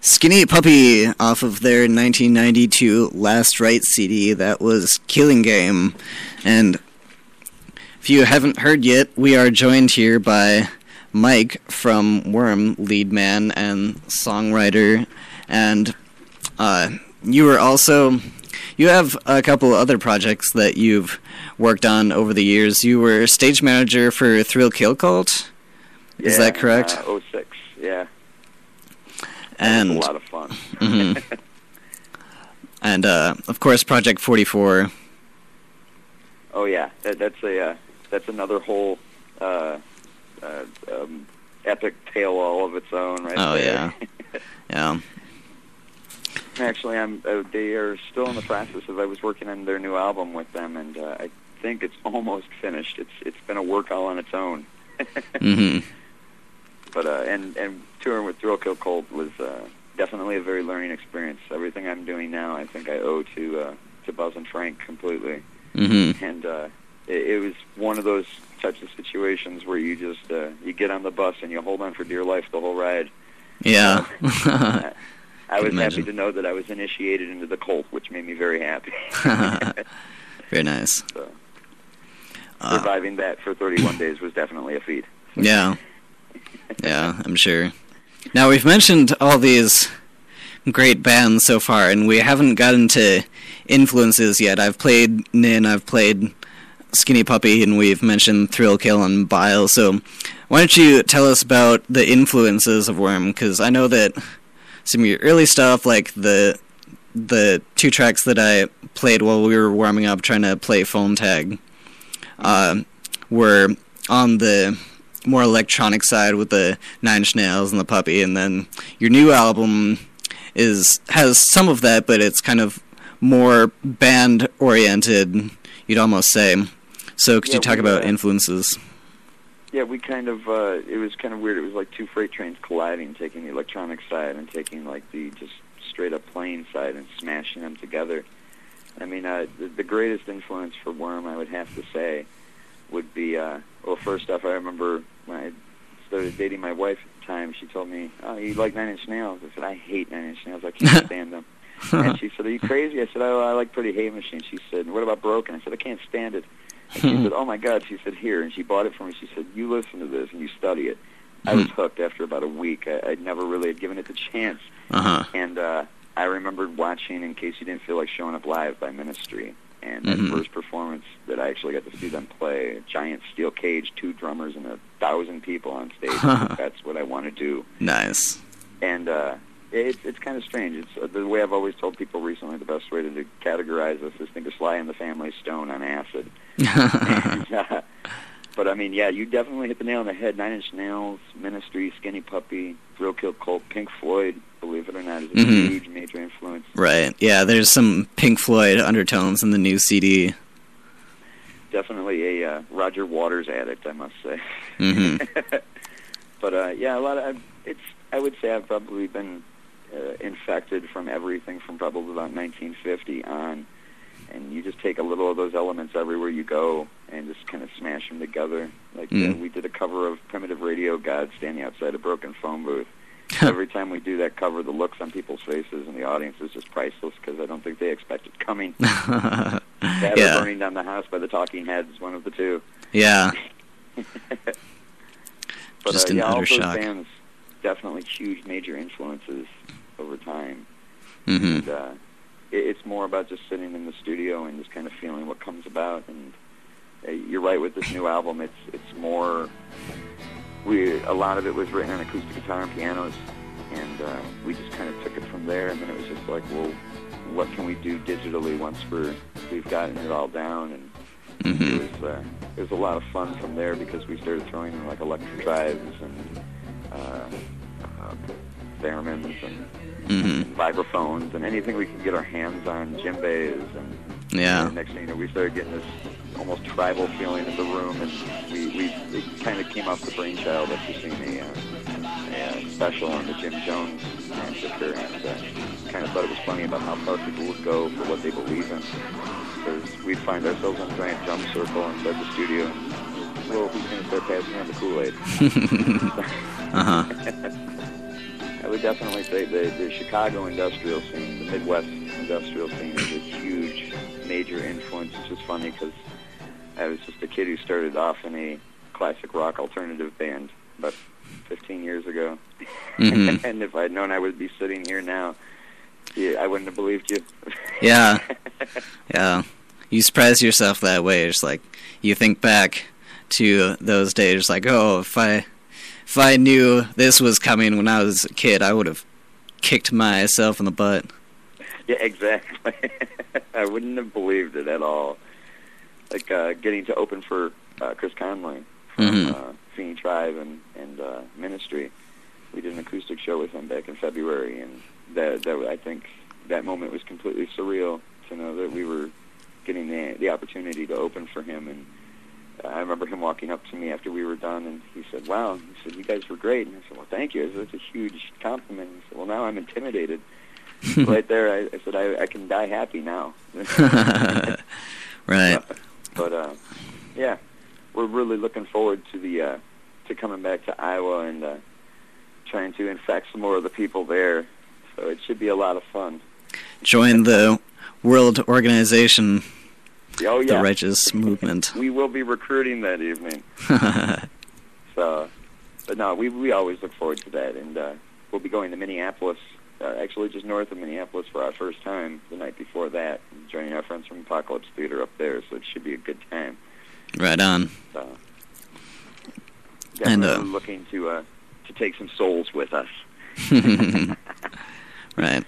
Skinny Puppy off of their 1992 Last Right CD. That was Killing Game. And if you haven't heard yet, we are joined here by Mike from W.O.R.M, lead man and songwriter. And you have a couple other projects that you've worked on over the years. You were stage manager for Thrill Kill Cult. Is that correct? 06, yeah. And that was a lot of fun. Mm-hmm. And of course, Project 44. Oh yeah, that's another whole epic tale all of its own, right? Oh there. yeah, yeah. Actually, they are still in the process of. I was working on their new album with them, and I think it's almost finished. It's been a work all on its own. Mm-hmm. But and touring with Thrill Kill Cult was definitely a very learning experience. Everything I'm doing now, I think I owe to Buzz and Frank completely. Mm-hmm. And it was one of those types of situations where you just you get on the bus and you hold on for dear life the whole ride. Yeah. I was happy to know that I was initiated into the cult, which made me very happy. Very nice. So, surviving that for 31 days was definitely a feat. Yeah. Yeah, I'm sure. Now, we've mentioned all these great bands so far, and we haven't gotten to influences yet. I've played Nin, I've played Skinny Puppy, and we've mentioned Thrill Kill and Bile, so why don't you tell us about the influences of W.O.R.M, because I know that some of your early stuff, like the two tracks that I played while we were warming up trying to play Phone Tag, were on the more electronic side with the Nine Inch Nails and the Puppy, and then your new album has some of that, but it's kind of more band oriented, you'd almost say. So could you talk about influences? Yeah, we kind of it was kind of weird. It was like two freight trains colliding, taking the electronic side and taking like the just straight up plain side and smashing them together. I mean, the greatest influence for W.O.R.M, I would have to say, would be well, first off, I remember when I started dating my wife at the time, she told me, "Oh, you like Nine Inch Nails?" I said, "I hate Nine Inch Nails. I can't stand them." And she said, "Are you crazy?" I said, "Oh, I like Pretty Hate Machine." She said, "What about Broken?" I said, "I can't stand it." And she said, "Oh my God!" She said, "Here," and she bought it for me. She said, "You listen to this and you study it." I was hooked after about a week. I'd never really had given it the chance. Uh-huh. And I remembered watching "In Case You Didn't Feel Like Showing Up Live" by Ministry. And that first performance that I actually got to see them play, a giant steel cage, 2 drummers, and 1,000 people on stage. That's what I want to do. Nice. And it's kind of strange. It's the way I've always told people recently. The best way to categorize us is think of Sly and the Family Stone on acid. And, but I mean, yeah, you definitely hit the nail on the head. Nine Inch Nails, Ministry, Skinny Puppy, Thrill Kill Cult, Pink Floyd, believe it or not, is a huge major influence. Right. Yeah, there's some Pink Floyd undertones in the new CD. Definitely a Roger Waters addict, I must say. Mm-hmm. But yeah, a lot of I would say I've probably been infected from everything from probably about 1950 on, and you just take a little of those elements everywhere you go and just kind of smash them together. Like we did a cover of Primitive Radio God Standing Outside a Broken Phone Booth. Every time we do that cover, the looks on people's faces and the audience is just priceless because I don't think they expect it coming. That or Burning Down the House by the Talking Heads, one of the two. Yeah. But just an yeah, all utter those shock. bands definitely huge major influences over time. Mm-hmm. And it's more about just sitting in the studio and just kind of feeling what comes about. And you're right with this new album. It's more. A lot of it was written on acoustic guitar and pianos, and we just kind of took it from there. And then it was just like, well, what can we do digitally once we've gotten it all down? And it was a lot of fun from there because we started throwing in like electric drives and theremins and vibraphones and anything we could get our hands on, djembes, and next thing you know, we started getting this almost tribal feeling in the room, and it kind of came off the brainchild after seeing a special on the Jim Jones massacre, and kind of thought it was funny about how far people would go for what they believe in, because we'd find ourselves in a giant drum circle inside the studio, and, well, who's going to start passing around the Kool-Aid? I would definitely say the Chicago industrial scene, the Midwest industrial scene, is a huge, major influence. It's just funny because I was just a kid who started off in a classic rock alternative band about 15 years ago. Mm-hmm. And if I'd known I would be sitting here now, yeah, I wouldn't have believed you. Yeah. Yeah. You surprise yourself that way. It's like you think back to those days, like, oh, if I knew this was coming when I was a kid, I would have kicked myself in the butt. Yeah, exactly. I wouldn't have believed it at all. Like getting to open for Chris Conley from Feeney Tribe and Ministry. We did an acoustic show with him back in February, and that I think that moment was completely surreal to know that we were getting the opportunity to open for him. And I remember him walking up to me after we were done, and he said, "Wow," he said, "you guys were great." And I said, "Well, thank you." I said, "That's a huge compliment." He said, "Well, now I'm intimidated." Right there, I said, I can die happy now. Right. But yeah, we're really looking forward to to coming back to Iowa and trying to infect some more of the people there. So it should be a lot of fun. Join the World Organization, oh, yeah. the Righteous Movement. We will be recruiting that evening. So, but no, we always look forward to that, and we'll be going to Minneapolis, actually just north of Minneapolis for our first time the night before that, joining our friends from Apocalypse Theater up there, so it should be a good time. Right on. So, definitely looking to take some souls with us. Right.